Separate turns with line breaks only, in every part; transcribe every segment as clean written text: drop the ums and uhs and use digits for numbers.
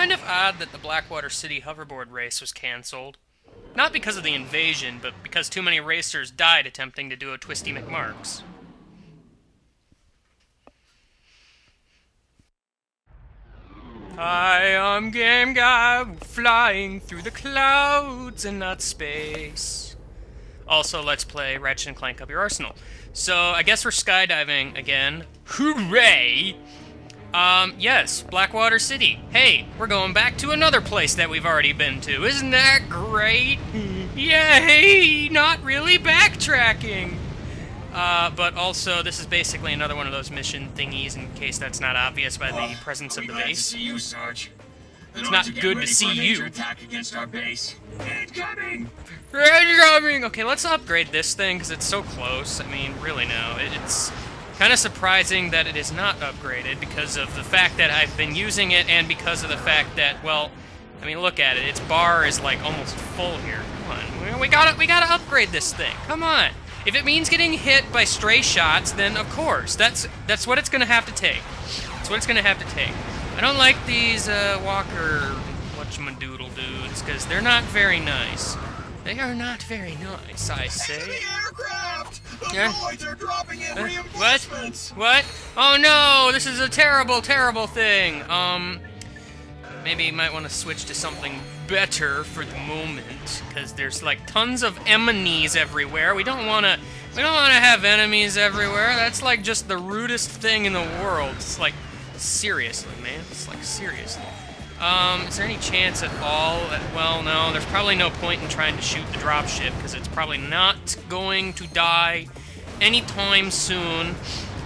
kind of odd that the Blackwater City hoverboard race was cancelled. Not because of the invasion, but because too many racers died attempting to do a Twisty McMarks. I am Game Guy, flying through the clouds and not space. Also, let's play Ratchet Clank Up Your Arsenal. So, I guess we're skydiving again. Hooray! Yes, Blackwater City. Hey, we're going back to another place that we've already been to. Isn't that great? Yay! Not really backtracking! But also, this is basically another one of those mission thingies, in case that's not obvious by the presence of the base.
See you, Sarge.
It's not good to see you.
Attack against our base. Incoming!
Incoming! Okay, let's upgrade this thing, because it's so close. I mean, really no. It's kind of surprising that it is not upgraded, because of the fact that I've been using it, and because of the fact that, well, I mean, look at it. Its bar is, like, almost full here. Come on. We gotta upgrade this thing. Come on. If it means getting hit by stray shots, then of course, that's what it's gonna have to take. That's what it's gonna have to take. I don't like these Walker whatchamadoodle dudes, because they're not very nice. They are not very nice, I say.
Enemy aircraft! The
Yeah.
droids are dropping in
What?
reinforcements!
What? Oh no, this is a terrible, terrible thing. Maybe you might want to switch to something better for the moment, because there's like tons of enemies everywhere. We don't want to have enemies everywhere. That's like just the rudest thing in the world. It's like, seriously, man. It's like, seriously. Is there any chance at all that, well, no, there's probably no point in trying to shoot the dropship, because it's probably not going to die anytime soon.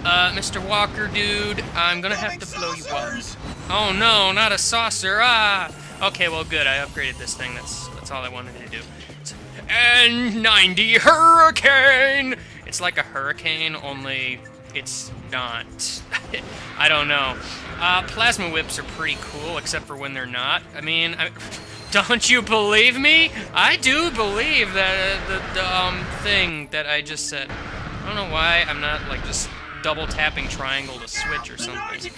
Mr. Walker, dude, I'm gonna have to blow you up. Oh no, not a saucer, ah! Okay, well good, I upgraded this thing, that's all I wanted to do. It's N90 Hurricane! It's like a hurricane, only it's not. I don't know. Plasma whips are pretty cool, except for when they're not. I mean, don't you believe me? I do believe that the thing that I just said. I don't know why I'm not, like, just double tapping triangle to switch or something.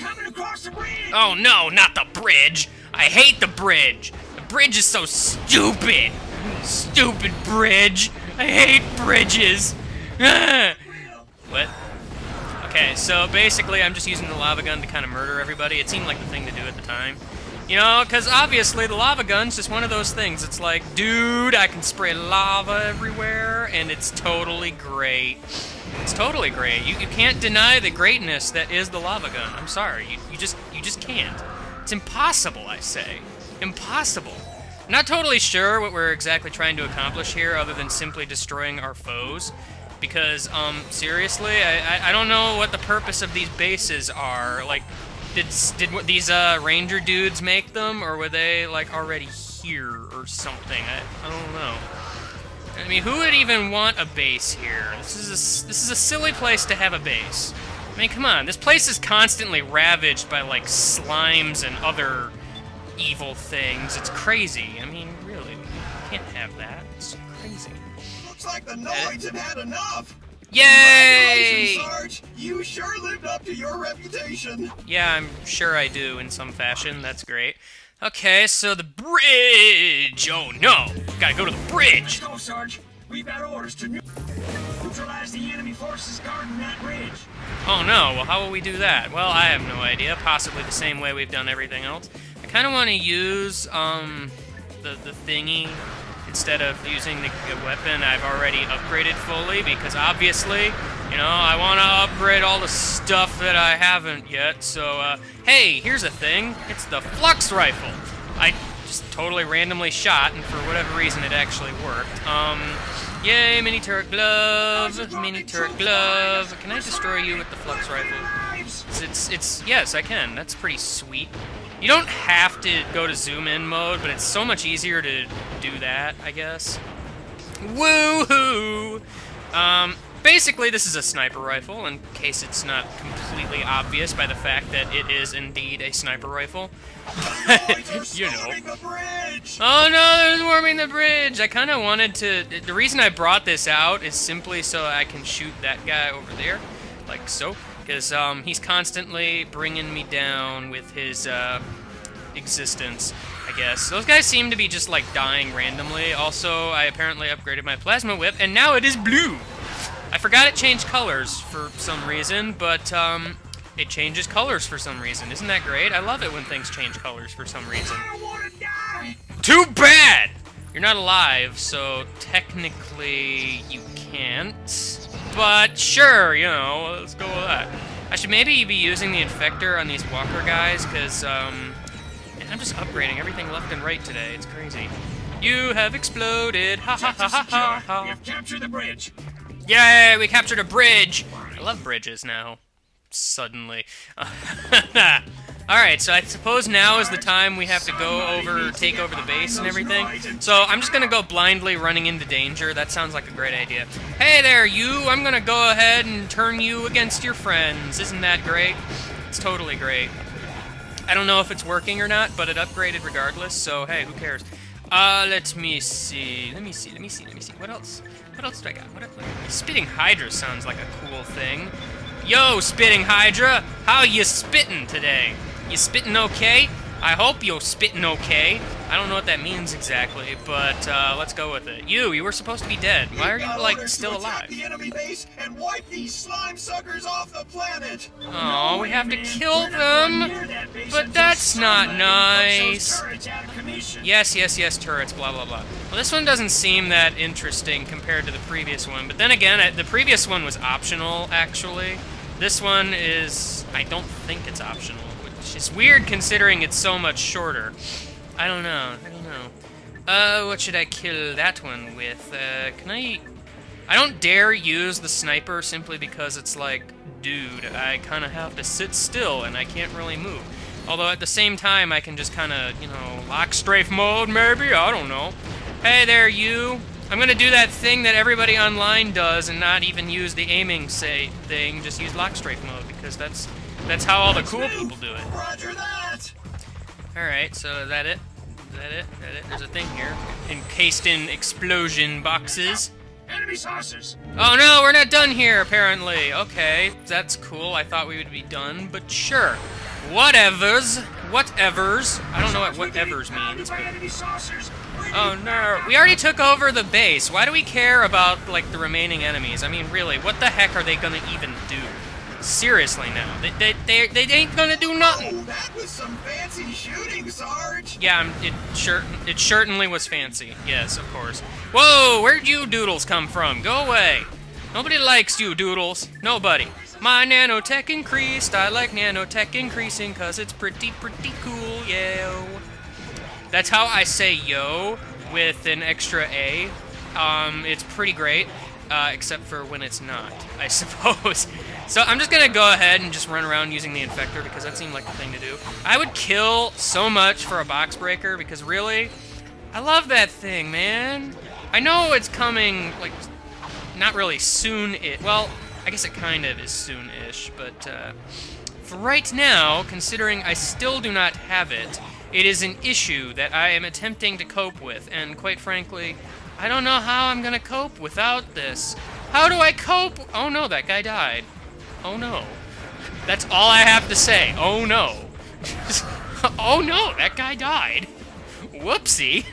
Oh no, not the bridge! I hate the bridge! The bridge is so stupid! Stupid bridge! I hate bridges! What? Okay, so basically I'm just using the lava gun to kind of murder everybody. It seemed like the thing to do at the time. You know, because obviously the lava gun's just one of those things. It's like, dude, I can spray lava everywhere, and it's totally great. It's totally great. You can't deny the greatness that is the lava gun. I'm sorry. You just can't. It's impossible, I say. Impossible. I'm not totally sure what we're exactly trying to accomplish here, other than simply destroying our foes. Because, seriously, I don't know what the purpose of these bases are. Like, did these ranger dudes make them, or were they like already here or something? I don't know. I mean, who would even want a base here? This is a silly place to have a base. I mean, come on, this place is constantly ravaged by like slimes and other evil things. It's crazy. I mean, really, we can't have that. It's crazy.
Looks like the Noids have had enough.
Yay!
Congratulations, Sarge! You sure lived up to your reputation.
Yeah, I'm sure I do in some fashion. That's great. Okay, so the bridge! Oh no! Gotta go to the bridge!
Let's go, Sarge. We've got orders to neutralize the enemy forces guarding that bridge.
Oh no, well how will we do that? Well, I have no idea. Possibly the same way we've done everything else. I kind of want to use, the thingy instead of using the weapon I've already upgraded fully, because obviously, you know, I want to upgrade all the stuff that I haven't yet, so, hey, here's a thing. It's the flux rifle. I just totally randomly shot, and for whatever reason it actually worked. Yay, mini turret glove, mini turret glove. Can I destroy you with the flux rifle? Yes, I can. That's pretty sweet. You don't have to go to zoom in mode, but it's so much easier to do that, I guess. Woohoo! Basically, this is a sniper rifle, in case it's not completely obvious by the fact that it is indeed a sniper rifle. You know. Oh no, they're swarming the bridge! I kind of wanted to... The reason I brought this out is simply so I can shoot that guy over there, like so. Because he's constantly bringing me down with his existence, I guess. Those guys seem to be just, like, dying randomly. Also, I apparently upgraded my plasma whip, and now it is blue! I forgot it changed colors for some reason, but, it changes colors for some reason. Isn't that great? I love it when things change colors for some reason.
I don't want to die.
Too bad! You're not alive, so technically you can't. But sure, you know, let's go with that. I should maybe be using the infector on these walker guys, because, I'm just upgrading everything left and right today. It's crazy. You have exploded. Ha ha ha ha ha ha.
We have captured the bridge.
Yay, we captured a bridge! I love bridges now. Suddenly. Alright, so I suppose now is the time we have to take over the base and everything. So I'm just gonna go blindly running into danger. That sounds like a great idea. Hey there, you! I'm gonna go ahead and turn you against your friends. Isn't that great? It's totally great. I don't know if it's working or not, but it upgraded regardless, so hey, who cares? Let me see. What else? What else do I got? Spitting Hydra sounds like a cool thing. Yo, Spitting Hydra! How you spittin' today? You spittin' okay? I hope you're spittin' okay. I don't know what that means exactly, but let's go with it. You were supposed to be dead. Why are you, like, still alive?
The enemy base and wipe these slime suckers off the planet.
Oh, we have to kill them? But that's not nice. Yes, turrets, blah, blah, blah. Well, this one doesn't seem that interesting compared to the previous one, but then again, the previous one was optional, actually. This one is... I don't think it's optional, which is weird considering it's so much shorter. I don't know. What should I kill that one with? Can I don't dare use the sniper simply because it's like, dude, I kind of have to sit still and I can't really move. Although at the same time, I can just kind of, you know, lock strafe mode maybe? I don't know. Hey there, you! I'm gonna do that thing that everybody online does and not even use the aiming thing, just use lock strafe mode, because that's how all the cool people do it.
Roger that!
Alright, so is that it? There's a thing here. Encased in explosion boxes.
Enemy saucers!
Oh no, we're not done here, apparently. Okay, that's cool. I thought we would be done, but sure. Whatevers. I don't know what whatevers means. Oh no, we already took over the base. Why do we care about, like, the remaining enemies? I mean, really, what the heck are they gonna even do? Seriously now, they ain't gonna do nothing.
Oh, that was some fancy shooting, Sarge.
Yeah, it certainly was fancy. Yes, of course. Whoa, where'd you doodles come from? Go away. Nobody likes you, doodles. Nobody. My nanotech increased. I like nanotech increasing cause it's pretty cool, yo. That's how I say yo with an extra A. It's pretty great, except for when it's not, I suppose. So I'm just gonna go ahead and just run around using the infector because that seemed like the thing to do. I would kill so much for a box breaker because really, I love that thing, man. I know it's coming, like, not really soon. Well, I guess it kind of is soon-ish, but for right now, considering I still do not have it, it is an issue that I am attempting to cope with, and quite frankly, I don't know how I'm gonna cope without this. How do I cope? Oh no, that guy died. Oh no. That's all I have to say. Oh no. Oh no, that guy died. Whoopsie.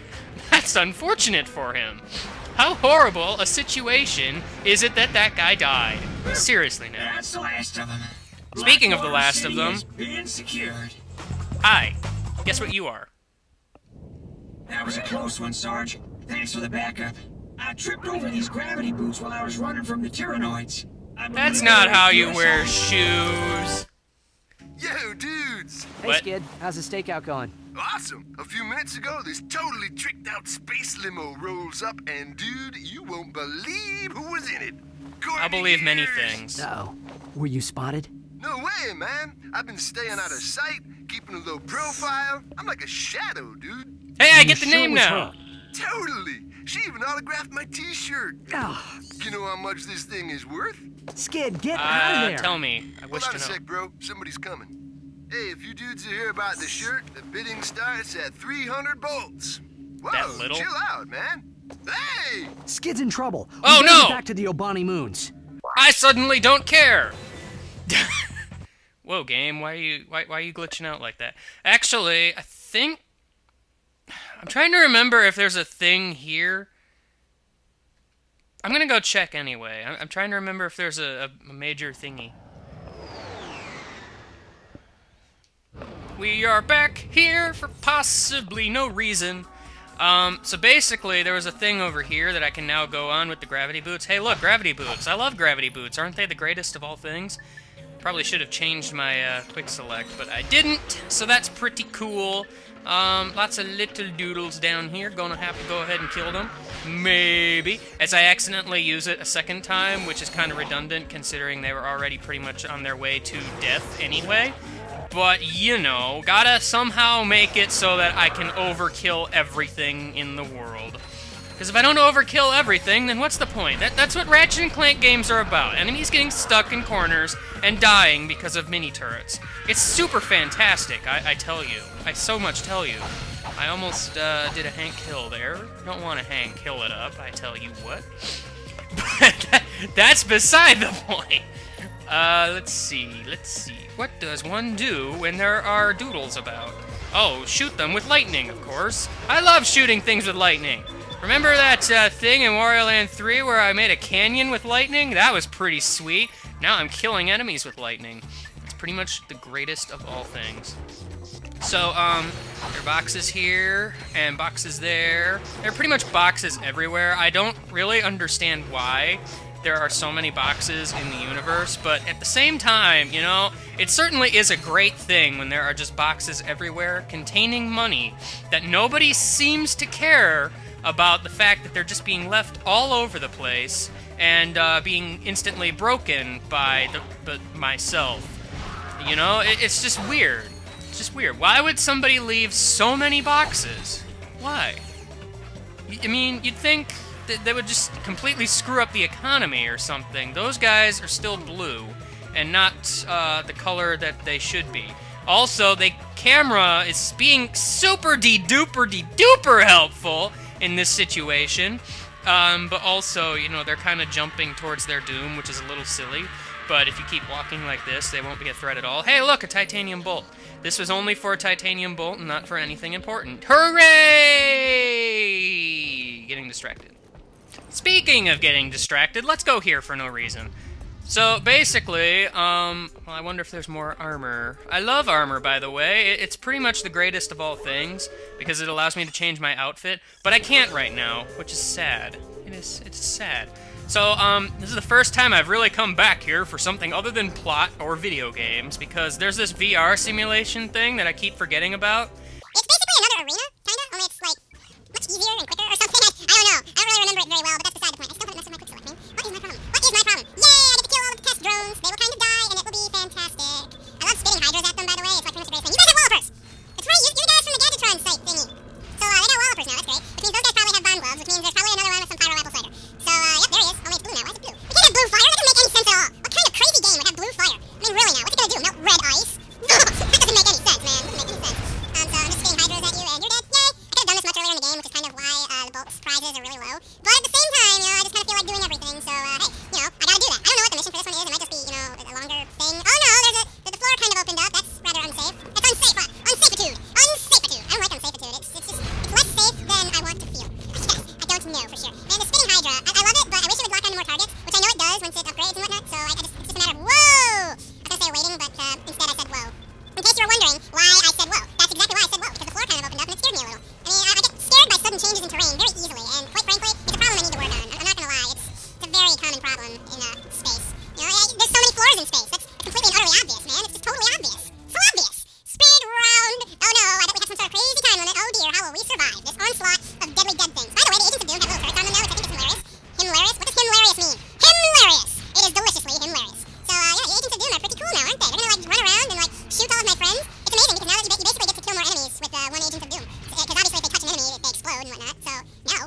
That's unfortunate for him. How horrible a situation is it that that guy died? Seriously now.
That's the last of them.
Speaking of the last of them,
Being secured.
hi. Guess what you are?
That was a close one, Sarge. Thanks for the backup. I tripped over these gravity boots while I was running from the Tyrannoids.
That's not how you wear shoes.
Yo, dudes!
Hey,
What?
Skid. How's the stakeout going?
Awesome! A few minutes ago, this totally tricked out space limo rolls up, and dude, you won't believe who was in it.
I believe many
Coordinators.
things.
Uh-oh. Were you spotted?
No way, man. I've been staying out of sight, keeping a low profile. I'm like a shadow, dude.
Hey, I
You
get the
sure
name
it was
now.
her?
Totally. She even autographed my t-shirt.
Ah,
You know how much this thing is worth?
Skid, get out of there!
Tell me. I wish
Hold on
to
a
know.
sec, bro. Somebody's coming. Hey, if you dudes are here about the shirt, the bidding starts at 300 bolts. Whoa,
That little?
chill out, man. Hey!
Skid's in trouble. We
Oh,
gotta
no!
get back to the Obani Moons.
I suddenly don't care. Whoa, game, why are you glitching out like that? Actually, I think... I'm trying to remember if there's a thing here. I'm gonna go check anyway. I'm trying to remember if there's a major thingy. We are back here for possibly no reason. So basically, there was a thing over here that I can now go on with the gravity boots. Hey, look, gravity boots. I love gravity boots. Aren't they the greatest of all things? Probably should have changed my quick select, but I didn't, so that's pretty cool. Lots of little doodles down here. Gonna have to go ahead and kill them. Maybe. As I accidentally use it a second time, which is kind of redundant considering they were already pretty much on their way to death anyway. But, you know, gotta somehow make it so that I can overkill everything in the world. Because if I don't overkill everything, then what's the point? That's what Ratchet Clank games are about. Enemies getting stuck in corners and dying because of mini-turrets. It's super fantastic, I tell you. I so much tell you. I almost did a Hank kill there. Don't want to Hank kill it up, I tell you what. But that's beside the point. Let's see. What does one do when there are doodles about? Oh, shoot them with lightning, of course. I love shooting things with lightning. Remember that thing in Wario Land 3 where I made a canyon with lightning? That was pretty sweet. Now I'm killing enemies with lightning. It's pretty much the greatest of all things. So, there are boxes here, and boxes there. There are pretty much boxes everywhere. I don't really understand why there are so many boxes in the universe, but at the same time, you know, it certainly is a great thing when there are just boxes everywhere containing money that nobody seems to care about the fact that they're just being left all over the place and being instantly broken by myself. You know, it's just weird. It's just weird. Why would somebody leave so many boxes? Why? I mean, you'd think they would just completely screw up the economy or something. Those guys are still blue and not the color that they should be. Also, the camera is being super de-duper helpful in this situation. But also, you know, they're kind of jumping towards their doom, which is a little silly. But if you keep walking like this, they won't be a threat at all. Hey, look, a titanium bolt. This was only for a titanium bolt and not for anything important. Hooray! Getting distracted. Speaking of getting distracted, let's go here for no reason. So, basically, well, I wonder if there's more armor. I love armor, by the way. It's pretty much the greatest of all things, because it allows me to change my outfit, but I can't right now, which is sad. It's sad. So, this is the first time I've really come back here for something other than plot or video games, because there's this VR simulation thing that I keep forgetting about.
It's basically another arena, kinda, only it's, like, much easier and quicker or something. I don't know. I don't really remember it very well, but that's beside the point. I still haven't messed with my quick select. What is my problem? What is my problem? Yay! I get to kill all of the test drones. They will kind of die, and it will be fantastic. I love spitting hydras at them, by the way. It's like pretty much a great thing. You guys have wallopers! That's right, you're the guys from the Gadgetron site thingy. So, they got wallopers now, that's great. Which means those guys probably have bomb gloves, which means there's probably another one with some pyro apple cider. So, yep, there he is. Only it's blue now. Why is it blue? We can't have blue fire. That doesn't make any sense at all. What kind of crazy game would have blue fire? I mean, really now, what's it gonna do? Melt red ice? That doesn't make any sense, man. It doesn't make any sense. So I'm just spitting hydras at you, and you're dead. Yay! I could have done this much earlier in the game, which is kind of why the bolt prizes are really low. But at the same time, you know, I just kind of feel like doing everything. So, hey, you know, I gotta do that. I don't know what the mission for this one is. It might just be, you know, a longer thing. Oh no, the floor kind of opened up. That's rather unsafe. That's unsafe. What? Unsafitude. Unsafitude. I don't like unsafitude. It's less safe than I want to feel. I don't know for sure. Man, the spinning hydra, I love it, but I wish it would lock on more targets, which I know it does once it upgrades and whatnot. So it's just a matter of whoa. I was gonna say waiting, but instead I said whoa. In case you were wondering why I said whoa, that's exactly why I said whoa, because the floor kind of opened up and it scared me a little. I mean, I get scared by sudden changes in terrain very easily, and quite frankly, it's a problem I need to work on. I'm not gonna lie, it's a very common problem in space. You know, there's so many floors in space. That's completely and utterly obvious, man. It's just totally obvious. So obvious. Speed round. Oh no, I bet we have some sort of crazy time limit. Oh dear, how will we survive this onslaught of deadly dead things? By the way, the Agents of Doom have little turrets on them now, which I think is hilarious. Hilarious? What does hilarious mean? Hilarious! It is deliciously hilarious. So, yeah, the Agents of Doom are pretty cool now, aren't they? They're gonna, like, run around and, like, shoot all of my friends. It's amazing, because now that you basically get to kill more enemies with one Agent of Doom. Because obviously if they touch an enemy, they explode and whatnot. So, yeah,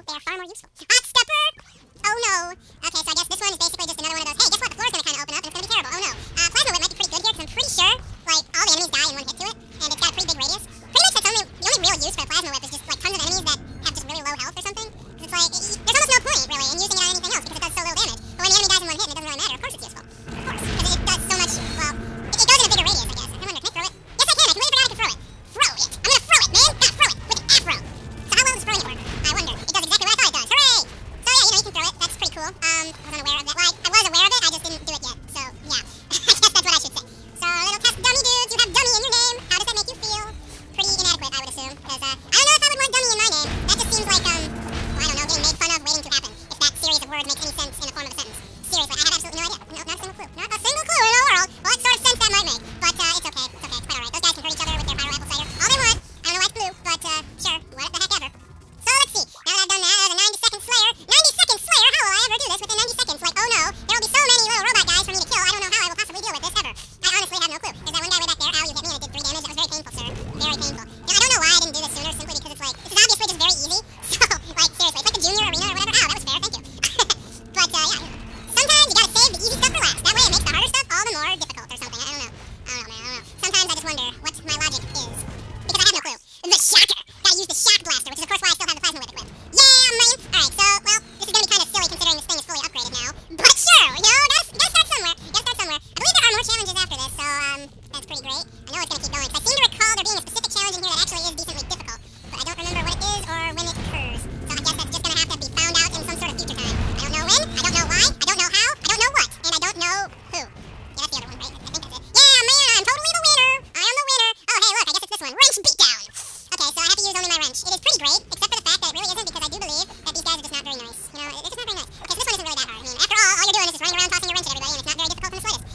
pretty great, except for the fact that it really isn't, because I do believe that these guys are just not very nice. You know, they're just not very nice. Because this one isn't really that hard. I mean, after all you're doing is just running around tossing your wrench at everybody, and it's not very difficult in the slightest.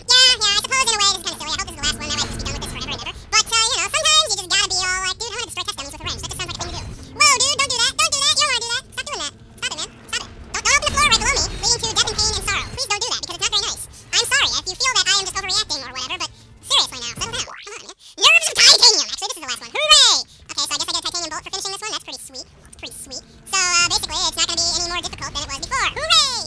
Yeah, I suppose in a way this is kind of silly. I hope this is the last one. That way I can just be done with this forever and ever. But, you know, sometimes you just gotta be all like, dude, I want to destroy test dummies with a wrench. That just sounds like a thing to do. Whoa, dude, don't do that. Don't do that. You don't want to do that. Stop doing that. Stop it, man. Stop it. Don't open the floor right below me, leading to death and pain and sorrow. Please don't do that, because it's not very nice. I'm sorry if you feel that I am just overreacting or whatever, but seriously now, settle down. Come on, man. Nerves of titanium. Actually, this is the last one. Hooray! Okay, so I guess I get a titanium bolt for finishing this one. That's pretty sweet. Pretty sweet. So, basically, it's not going to be any more difficult than it was before. Hooray!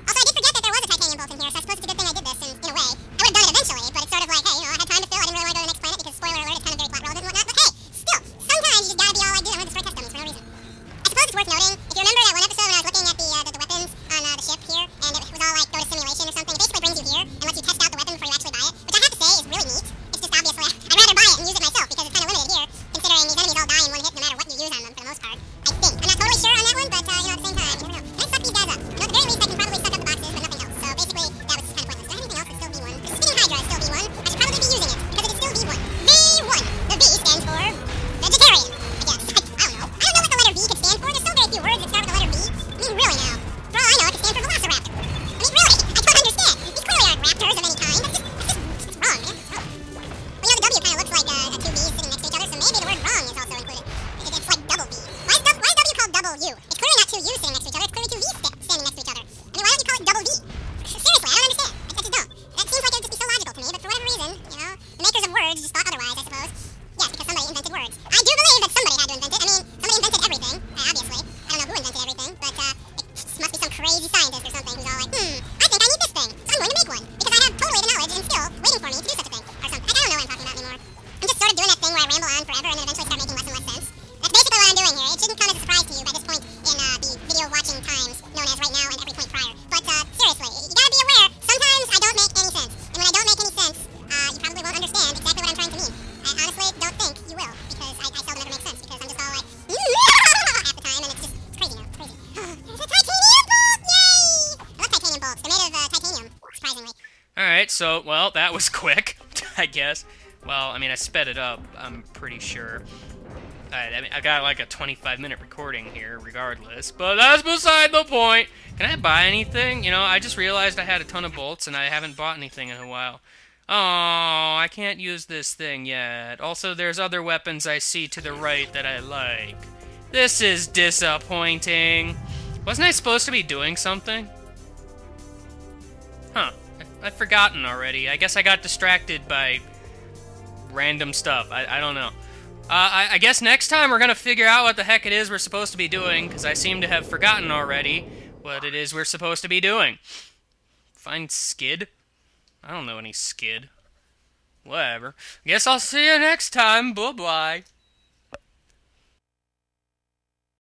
Also, I did forget that there was a titanium bolt in here, so I suppose it's a good thing I did this in a way. I would have done it eventually, but it's sort of like, hey, you know, I had time to fill. I didn't really want to go to the next planet because, spoiler alert, it's kind of very plot relevant and whatnot. But hey, still, sometimes you just gotta be all like, dude, I want to destroy test dummies for no reason. I suppose it's worth noting, if you remember that one episode when I was looking at the weapons on the ship here, and it was all like, go to simulation or something, it basically brings you here and lets you test out the weapon before you actually buy it, which I have to say is really neat. It's just obviously, I'd rather buy it and use it myself because it's kind of limited here, considering these enemies all die in one hit no matter what you use on them for the most part. I think. I'm not totally sure on that one, but, you know, at the same time, you never know. Can I suck these guys up? You know, at the very least, I can probably suck up the boxes, but nothing else. So basically, that was just kind of pointless. Is there anything else that's still V1? The spinning Hydra is still V1. I should probably be using it because it is still V1. V1. The V stands for vegetarian, I guess. I don't know. I don't know what the letter V could stand for. There's so very few words that start with the letter V. I mean, really now. For all I know, it could stand for velociraptor. I mean, really, I don't understand. These clearly aren't raptors of any kind. That's just wrong, man. Well, you know, the W kind of looks like two V's sitting next to each other, so maybe the word wrong is also included. It's like double V. Why is W called double U? It's clearly not two U's sitting next to each other. It's clearly two V's standing next to each other. I mean, why don't you call it double V? Seriously, I don't understand. I just don't. That seems like it would just be so logical to me, but for whatever reason, you know, the makers of words just thought otherwise, I suppose. Yes, because somebody invented words. I do believe that somebody had to invent it. I mean, somebody invented everything, obviously. I don't know who invented everything, but it just must be some crazy scientist or something who's all like, I think I need this thing, so I'm going to make one. Because I have totally the knowledge and skill waiting for me to do such a thing. Or something. I don't know what I'm talking about anymore. I'm just sort of doing that thing where I ramble on forever and then eventually start making less and less sense. That's basically what I'm doing here. It shouldn't come as a surprise to you by this point in the video watching times known as right now and every point prior. But seriously, you gotta be aware, sometimes I don't make any sense. And when I don't make any sense, you probably won't understand exactly what I'm trying to mean. I honestly don't think you will, because I seldom ever make sense, because I'm just all like, half the time, and it's crazy now, it's crazy. There's a titanium bolt! Yay! I love titanium bolts. They're made of titanium, surprisingly.
Alright, so, well, that was quick, I guess. Well, I mean, I sped it up, I'm pretty sure. I mean, I got like a 25-minute recording here, regardless, but that's beside the point. Can I buy anything? You know, I just realized I had a ton of bolts, and I haven't bought anything in a while. Oh, I can't use this thing yet. Also, there's other weapons I see to the right that I like. This is disappointing. Wasn't I supposed to be doing something? Huh. I've forgotten already. I guess I got distracted by random stuff. I don't know. I guess next time we're gonna figure out what the heck it is we're supposed to be doing, because I seem to have forgotten already what it is we're supposed to be doing. Find Skid? I don't know any Skid. Whatever. Guess I'll see you next time. Bye-bye.